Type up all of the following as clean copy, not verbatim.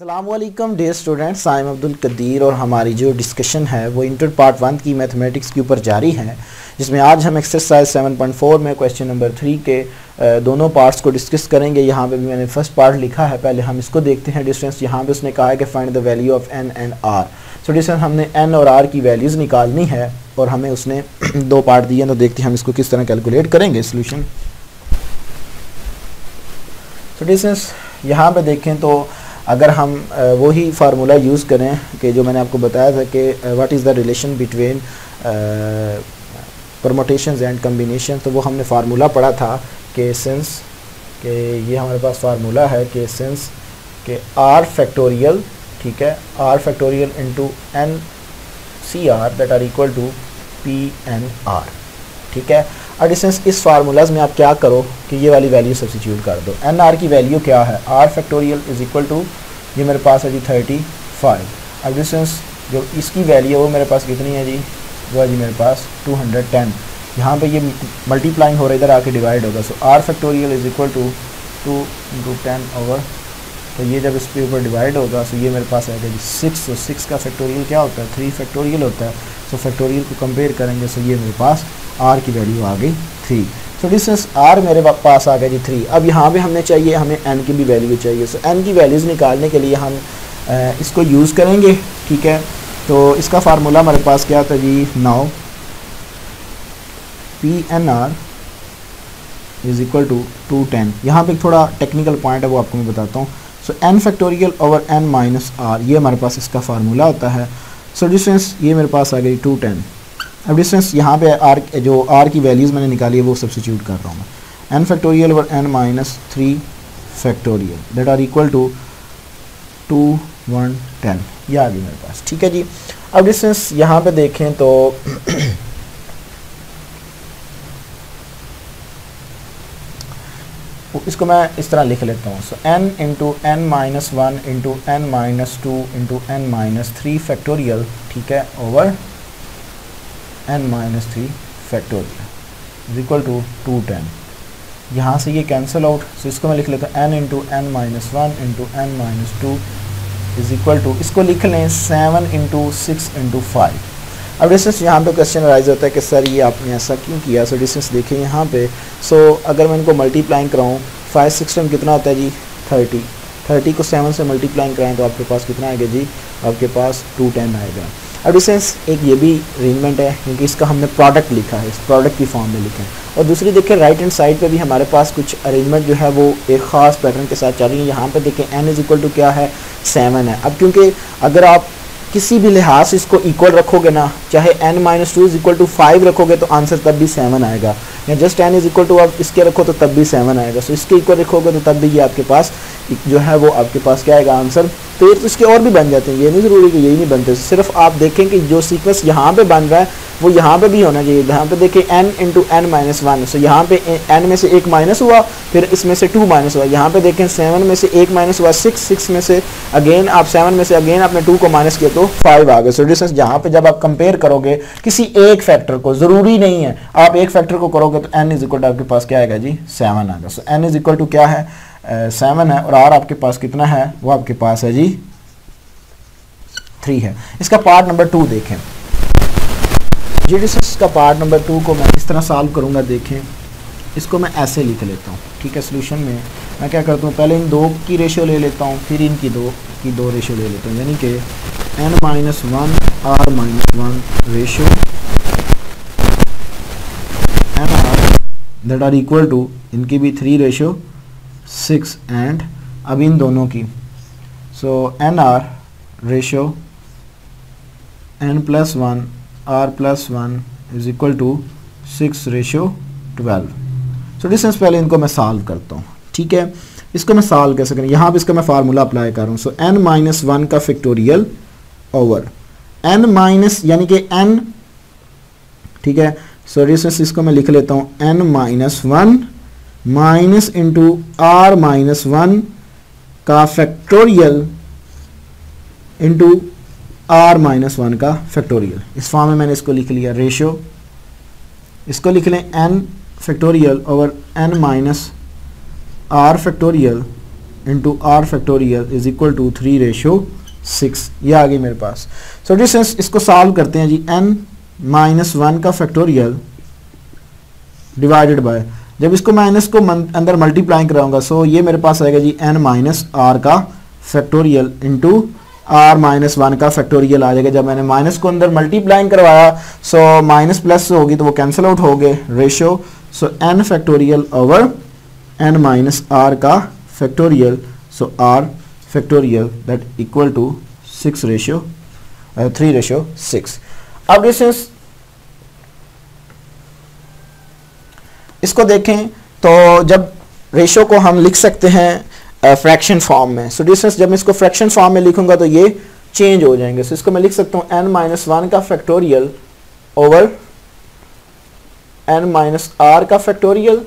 अस्सलामुअलैकुम dear students, I am Abdul Qadir और हमारी जो डिस्कशन है वो इंटर पार्ट 1 की मैथमेटिक्स के ऊपर जारी है, जिसमें आज हम एक्सरसाइज 7.4 में क्वेश्चन नंबर 3 के दोनों पार्ट्स को डिस्कस करेंगे। यहाँ पे भी मैंने फर्स्ट पार्ट लिखा है, पहले हम इसको देखते हैं। डिस्टेंस यहाँ पे उसने कहा है कि find the value of N and R. So distance हमने एन और आर की वैल्यूज़ निकालनी है और हमें उसने दो पार्ट दिए हैं, तो देखते हैं हम इसको किस तरह कैलकुलेट करेंगे सोल्यूशन। सो डिस्टेंस यहाँ पे देखें तो अगर हम वही फार्मूला यूज़ करें कि जो मैंने आपको बताया था कि what is the relation between permutations and combination, तो वो हमने फार्मूला पढ़ा था कि सिंस कि ये हमारे पास फार्मूला है कि सिंस के आर फैक्टोरियल, ठीक है, R factorial into N C R that are equal to P N R, ठीक है। और डिस्टेंस इस फार्मूलाज में आप क्या करो कि ये वाली वैल्यू सब्स्टिट्यूट कर दो। एन आर की वैल्यू क्या है, R factorial is equal to, ये मेरे पास है जी 35। अब डिस्टेंस जो इसकी वैल्यू है वो मेरे पास कितनी है जी, वो है जी मेरे पास 210। यहाँ पे ये मल्टीप्लाइंग हो रहा है, इधर आके डिवाइड होगा। So r factorial is equal to 2 × 10 over, तो ये जब इसके ऊपर डिवाइड होगा तो ये मेरे पास आएगा जी 6। तो 6 का फैक्टोरियल क्या होता है, 3 फैक्टोरियल होता है। सो फैक्टोरियल को कंपेयर करेंगे, सो ये मेरे पास आर की वैल्यू आ गई 3। सो डिस्टेंस आर मेरे पास आ गया जी 3। अब यहाँ पे हमने चाहिए, हमें एन की भी वैल्यू चाहिए। सो एन की वैल्यूज़ निकालने के लिए हम इसको यूज़ करेंगे, ठीक है। तो इसका फार्मूला हमारे पास क्या था जी, now P N R is equal to 210। यहाँ पे थोड़ा टेक्निकल पॉइंट है, वो आपको मैं बताता हूँ। So N factorial over N minus R, ये हमारे पास इसका फार्मूला होता है। सो डिस्टेंस ये मेरे पास आ गई 210। अब डिस्टेंस यहाँ पे आर, जो आर की वैल्यूज़ मैंने निकाली है वो सब्स्टिट्यूट कर रहा हूँ मैं। N factorial over N minus 3 factorial that are equal to 2110, ये आ गई मेरे पास, ठीक है जी। अब डिस्टेंस यहाँ पे देखें तो इसको मैं इस तरह लिख लेता हूँ। So n into N minus 1 into N minus 2 into N minus 3 factorial, ठीक है, over n minus 3 factorial is equal to 210। यहाँ से ये कैंसिल आउट, सो इसको मैं लिख लेता हूँ n into N minus 1 into N minus 2 is equal to, इसको लिख लें 7 इंटू 6 इंटू 5। अब डिस्टेंस यहाँ पे क्वेश्चन राइज होता है कि सर ये आपने ऐसा क्यों किया। सो डिस्टेंस देखें यहाँ पे, सो अगर मैं इनको मल्टीप्लाइंग कराऊँ 5 6 टाइम कितना होता है जी 30 को 7 से मल्टीप्लाइंग कराएं तो आपके पास कितना आएगा जी, आपके पास 210 आएगा। अब डिस्टेंस एक ये भी अरेंजमेंट है क्योंकि इसका हमने प्रोडक्ट लिखा है, इस प्रोडक्ट की फॉर्म में लिखा है। और दूसरी देखें राइट हैंड साइड पे भी हमारे पास कुछ अरेंजमेंट जो है वो एक ख़ास पैटर्न के साथ चल रही है। यहाँ पे देखें n इज इक्वल टू क्या है, 7 है। अब क्योंकि अगर आप किसी भी लिहाज से इसको इक्वल रखोगे ना, चाहे n minus 2 is equal to 5 रखोगे तो आंसर तब भी 7 आएगा, या just n is equal to आप इसके रखो तो तब भी 7 आएगा। सो इसके इक्वल रखोगे तो तब भी ये आपके पास जो है वो आपके पास क्या आएगा आंसर। तो इसके और भी बन जाते हैं, ये नहीं ज़रूरी कि यही नहीं बनते। सिर्फ आप देखें कि जो सीक्वेंस यहाँ पे बन रहा है वो यहाँ पे भी होना चाहिए। यहाँ पे देखें n इंटू एन माइनस 1, सो यहाँ पे n में से एक माइनस हुआ, फिर इसमें से 2 माइनस हुआ। यहाँ पे देखें 7 में से एक माइनस हुआ 6 में से अगेन आप 7 में से अगेन आपने 2 को माइनस किया तो 5 आ गए। सो डिस्टेंस यहाँ पे जब आप कंपेयर करोगे किसी एक फैक्टर को, ज़रूरी नहीं है आप एक फैक्टर को करोगे तो n इज इक्वल टू आपके पास क्या आएगा जी 7 आएगा। सो n इज इक्वल टू क्या है 7 है, और r आपके पास कितना है, वो आपके पास है जी 3 है। इसका पार्ट नंबर 2 देखें जी। डिस्टेंस का पार्ट नंबर 2 को मैं इस तरह सॉल्व करूंगा। देखें इसको मैं ऐसे लिख लेता हूँ, ठीक है। सोल्यूशन में मैं क्या करता हूँ, पहले इन दो की रेशियो ले लेता हूँ, फिर इनकी दो रेशियो ले लेता हूँ, यानी कि n minus 1 r minus 1 ratio n r that are equal to, इनकी भी 3 रेशियो 6 एंड अब इन दोनों की, so n r ratio n plus 1 r plus 1 is equal to 6 ratio 12। So distance पहले इनको मैं सॉल्व करता हूँ, ठीक है। इसको मैं सॉल्व कैसे करूँ, यहाँ पे इसका मैं फार्मूला अप्लाई कर रहा हूँ। सो n माइनस 1 का फैक्टोरियल ओवर n माइनस यानी कि n, ठीक है। सो डिस्टेंस इसको मैं लिख लेता हूँ n minus 1 minus into r minus 1 का फैक्टोरियल इंटू r माइनस 1 का फैक्टोरियल। इस फॉर्म में मैंने इसको लिख लिया रेशियो, इसको लिख लें n factorial over n minus r factorial into r factorial is equal to 3:6। ये आ गई मेरे पास। सो डिस्टेंस इसको सॉल्व करते हैं जी, n-1 का फैक्टोरियल डिवाइडेड बाय, जब इसको माइनस को अंदर मल्टीप्लाई कराऊंगा सो ये मेरे पास आएगा जी n-r का फैक्टोरियल इंटू r-1 का फैक्टोरियल आ जाएगा। जब मैंने माइनस को अंदर मल्टीप्लाई करवाया सो माइनस प्लस होगी तो वो कैंसिल आउट हो गए ratio. So n factorial over n-r का factorial, so r factorial that equal to 3:6। अब डिस्टेंस इसको देखें तो जब रेशियो को हम लिख सकते हैं फ्रैक्शन फॉर्म में। सो डिस्टेंस जब मैं इसको फ्रैक्शन फॉर्म में लिखूंगा तो ये चेंज हो जाएंगे। सो इसको मैं लिख सकता हूँ n-1 का फैक्टोरियल ओवर n-r का फैक्टोरियल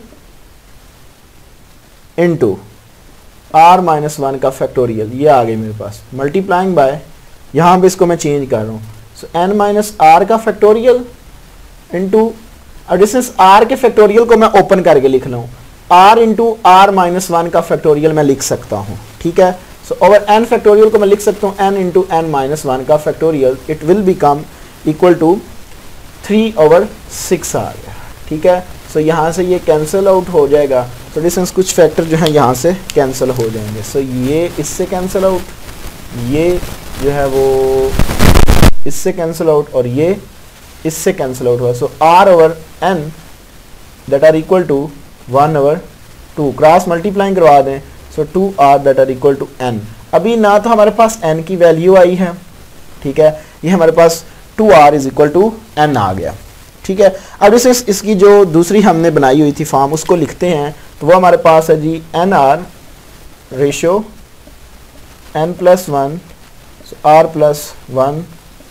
इंटू r-1 का फैक्टोरियल। ये आ गई मेरे पास मल्टीप्लाइंग बाय, यहाँ पे इसको मैं चेंज कर रहा हूँ। सो n-r का फैक्टोरियल इंटू, अब डिस्टेंस r के फैक्टोरियल को मैं ओपन करके लिख लूँ, r इंटू r-1 का फैक्टोरियल मैं लिख सकता हूँ, ठीक है। सो ओवर n फैक्टोरियल को मैं लिख सकता हूँ n इंटू n-1 का factorial, it will become equal to 3/6 आ गया, ठीक है। सो यहाँ से ये कैंसिल आउट हो जाएगा। तो डिस्टेंस कुछ फैक्टर जो है यहाँ से कैंसिल हो जाएंगे। सो ये इससे कैंसिल आउट, ये जो है वो इससे कैंसिल आउट और ये इससे कैंसिल आउट हुआ। So r over n that are equal to 1/2, cross multiplying करवा दें। So 2r that are equal to n। अभी ना तो हमारे पास n की वैल्यू आई है, ठीक है, ये हमारे पास 2r is equal to n आ गया, ठीक है। अब इसकी जो दूसरी हमने बनाई हुई थी फॉर्म उसको लिखते हैं, तो वो हमारे पास है जी nr ratio n+1, so r+1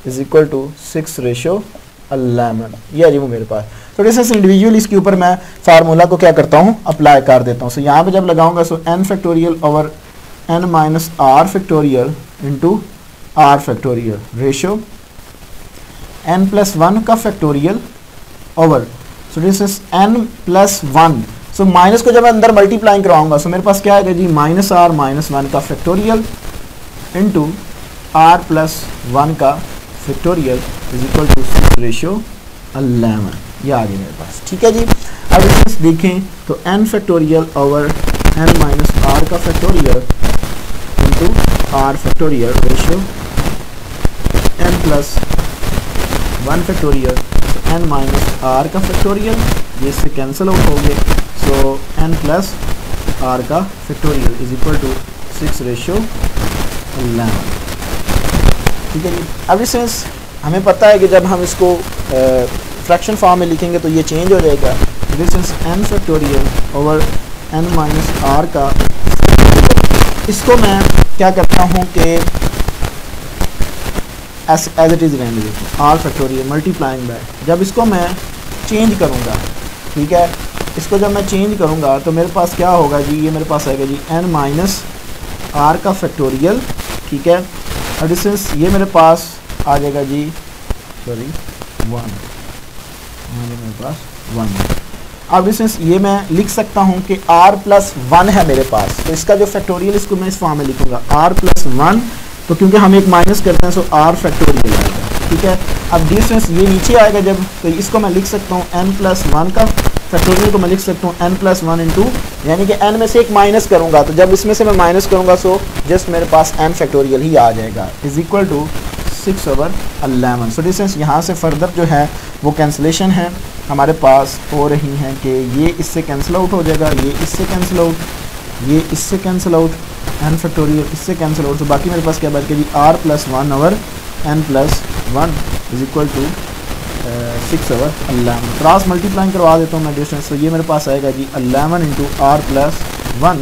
is equal to 6:11। ये है जी वो मेरे पास। तो डिस्टेंस इंडिविजुअली इसके ऊपर मैं फार्मूला को क्या करता हूँ, अप्लाई कर देता हूँ। सो यहाँ पे जब लगाऊंगा सो n factorial over n-r factorial into r factorial ratio n+1 का factorial over, so distance n+1। So minus को जब मैं अंदर मल्टीप्लाई करवाऊंगा सो मेरे पास क्या आएगा जी -r-1 का फैक्टोरियल इंटू r+1 का फैक्टोरियल इज इक्वल टू 6:11। ये आ गया मेरे पास, ठीक है जी। अब डिस्टेंस देखें तो n फैक्टोरियल ओवर n-r का factorial into r factorial ratio n+1 factorial n-r का फैक्टोरियल, ये इससे कैंसिल आउट हो गए। सो n+r का फैक्टोरियल इज इक्वल टू 6:11, ठीक है जी। अब डिस्टेंस हमें पता है कि जब हम इसको फ्रैक्शन फॉर्म में लिखेंगे तो ये चेंज हो जाएगा। Distance n factorial over n-r का, इसको मैं क्या करता हूँ कि एज इट इज़ रहने देता हूँ, r फैक्टोरियल मल्टीप्लाइंग बाय, जब इसको मैं चेंज करूँगा, ठीक है, इसको जब मैं चेंज करूँगा तो मेरे पास क्या होगा जी, ये मेरे पास आएगा जी n-r का फैक्टोरियल, ठीक है। और डिस्टेंस ये मेरे पास आ जाएगा जी 1, मेरे पास 1। अब डिस्टेंस ये मैं लिख सकता हूँ कि r+1 है मेरे पास, तो इसका जो फैक्टोरियल इसको मैं इस फॉर्म में लिखूंगा r+1, तो क्योंकि हम एक माइनस करते हैं सो r फैक्टोरियल आएगा, ठीक है। अब डिस्टेंस ये नीचे आएगा जब, तो इसको मैं लिख सकता हूँ n+1 का फैक्टोरियल को मैं लिख सकता हूँ n+1 इंटू, यानी कि n में से एक माइनस करूँगा, तो जब इसमें से मैं माइनस करूँगा सो जस्ट मेरे पास n फैक्टोरियल ही आ जाएगा, is equal to 6/11। So distance यहाँ से फर्दर जो है वो कैंसिलेशन है हमारे पास हो रही हैं कि ये इससे कैंसिल आउट हो जाएगा, ये इससे कैंसिल आउट, ये इससे कैंसिल आउट, n फैक्टोरियल इससे कैंसिल आउट। तो बाकी मेरे पास क्या बच गया जी r+1 over n+1 is equal to 6/11। Cross multiply करवा देता हूँ मैं डिस्टेंस, तो ये मेरे पास आएगा जी 11 into r+1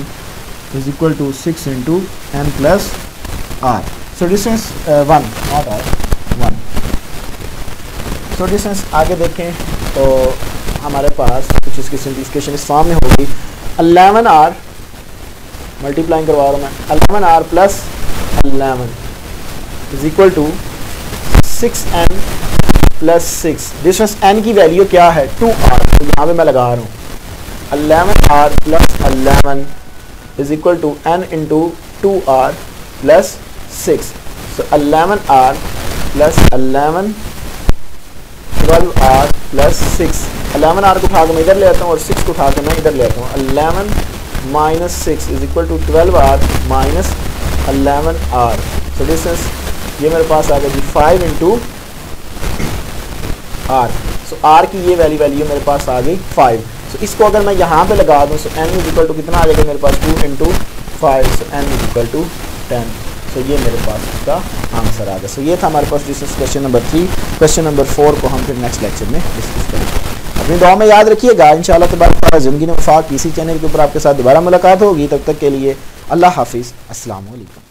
is equal to 6 into n+r। So distance 1 not r 1। So distance आगे देखें तो हमारे पास कुछ इसकी सिंप्लिफिकेशन इस फॉर्म में होगी, 11r मल्टीप्लाई करवा रहा हूँ मैं, 11r plus 11 is equal to 6n plus 6। Distance n की वैल्यू क्या है 2r, तो यहाँ पे मैं लगा रहा हूँ 11r plus 11 is equal to n into 2r plus 6. So 11r plus 11 12r plus 6. 11r को उठा के मैं इधर ले आता हूँ और 6 को उठा के मैं इधर ले आता हूँ. 11 minus 6 is equal to 12r minus 11r. So this is, ये मेरे पास आ गया जी 5 इंटू r. सो r की ये वैल्यू मेरे पास आ गई 5. सो इसको अगर मैं यहाँ पे लगा दूँ, so n is equal to कितना आ जाएगा मेरे पास 2 into 5. So n is equal to 10. So ये मेरे पास इसका आंसर आ गया. सो ये था हमारे पास this is question number 3. Question number 4 को हम फिर नेक्स्ट लेक्चर में डिस्कस करेंगे. अपनी दुआ में याद रखिएगा. इंशाअल्लाह तबारक ज़िंदगी में वफाक इसी चैनल के ऊपर आपके साथ दोबारा मुलाकात होगी. तब तक के लिए अल्लाह हाफिज़. अस्सलाम वालेकुम.